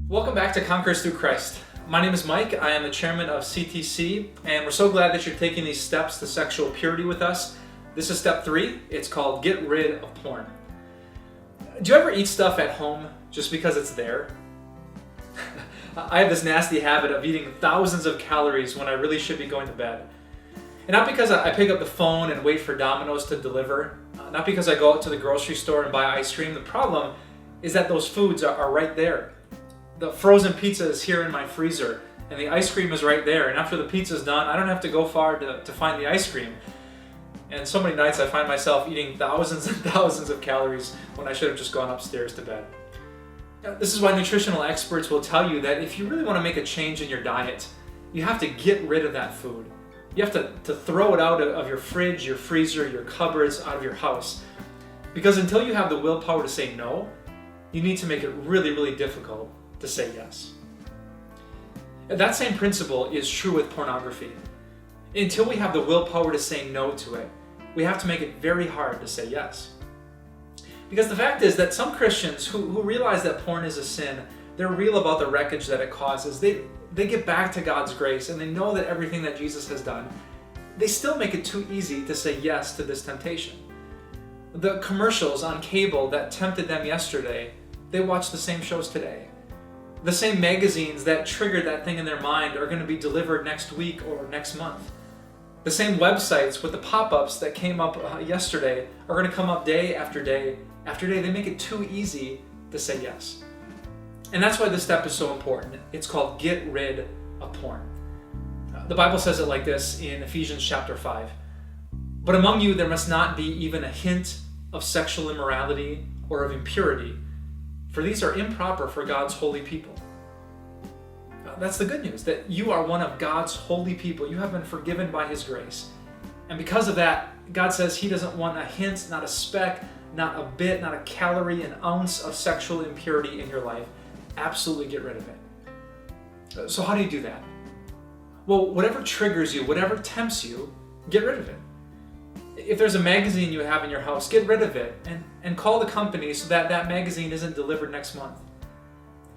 Welcome back to Conquerors through Christ. My name is Mike. I am the chairman of CTC, and we're so glad that you're taking these steps to sexual purity with us. This is step 3. It's called Get Rid of Porn. Do you ever eat stuff at home just because it's there? I have this nasty habit of eating thousands of calories when I really should be going to bed. And not because I pick up the phone and wait for Domino's to deliver, not because I go out to the grocery store and buy ice cream. The problem is that those foods are right there. The frozen pizza is here in my freezer, and the ice cream is right there. And after the pizza's done, I don't have to go far to find the ice cream. And so many nights I find myself eating thousands and thousands of calories when I should have just gone upstairs to bed. This is why nutritional experts will tell you that if you really want to make a change in your diet, you have to get rid of that food. You have to throw it out of your fridge, your freezer, your cupboards, out of your house. Because until you have the willpower to say no, you need to make it really, really difficult to say yes. That same principle is true with pornography. Until we have the willpower to say no to it, we have to make it very hard to say yes. Because the fact is that some Christians who realize that porn is a sin, they're real about the wreckage that it causes. They get back to God's grace and they know that everything that Jesus has done, they still make it too easy to say yes to this temptation. The commercials on cable that tempted them yesterday, they watch the same shows today. The same magazines that triggered that thing in their mind are going to be delivered next week or next month. The same websites with the pop-ups that came up yesterday are going to come up day after day after day. They make it too easy to say yes. And that's why this step is so important. It's called Get Rid of Porn. The Bible says it like this in Ephesians chapter 5. But among you there must not be even a hint of sexual immorality or of impurity, for these are improper for God's holy people. That's the good news, that you are one of God's holy people. You have been forgiven by His grace. And because of that, God says He doesn't want a hint, not a speck, not a bit, not a calorie, an ounce of sexual impurity in your life. Absolutely get rid of it. So how do you do that? Well, whatever triggers you, whatever tempts you, get rid of it. If there's a magazine you have in your house, get rid of it and call the company so that that magazine isn't delivered next month.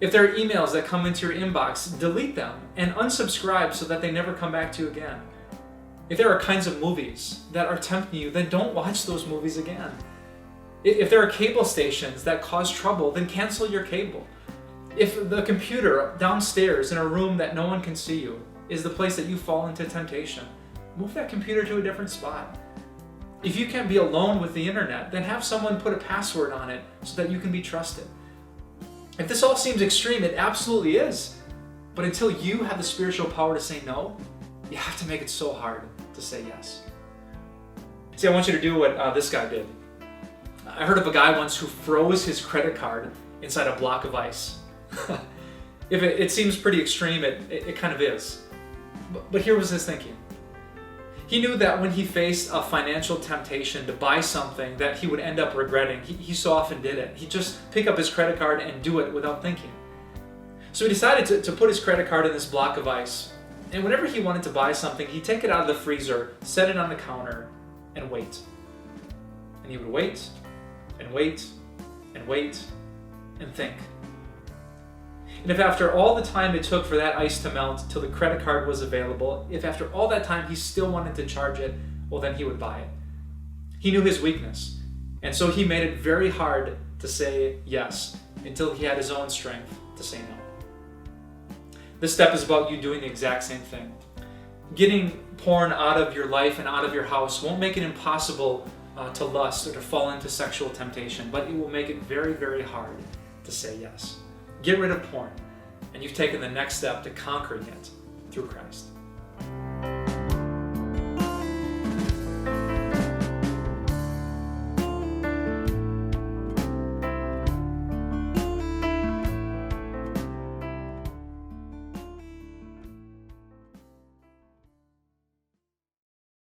If there are emails that come into your inbox, delete them and unsubscribe so that they never come back to you again. If there are kinds of movies that are tempting you, then don't watch those movies again. If there are cable stations that cause trouble, then cancel your cable. If the computer downstairs in a room that no one can see you is the place that you fall into temptation, move that computer to a different spot. If you can't be alone with the internet, then have someone put a password on it so that you can be trusted. If this all seems extreme, it absolutely is. But until you have the spiritual power to say no, you have to make it so hard to say yes. See, I want you to do what this guy did. I heard of a guy once who froze his credit card inside a block of ice. If it seems pretty extreme, it kind of is. But here was his thinking. He knew that when he faced a financial temptation to buy something that he would end up regretting, he so often did it. He'd just pick up his credit card and do it without thinking. So he decided to put his credit card in this block of ice. And whenever he wanted to buy something, he'd take it out of the freezer, set it on the counter, and wait. And he would wait, and wait, and wait, and think. And if after all the time it took for that ice to melt till the credit card was available, if after all that time he still wanted to charge it, well then he would buy it. He knew his weakness, and so he made it very hard to say yes until he had his own strength to say no. This step is about you doing the exact same thing. Getting porn out of your life and out of your house won't make it impossible to lust or to fall into sexual temptation, but it will make it very, very hard to say yes. Get rid of porn, and you've taken the next step to conquering it through Christ.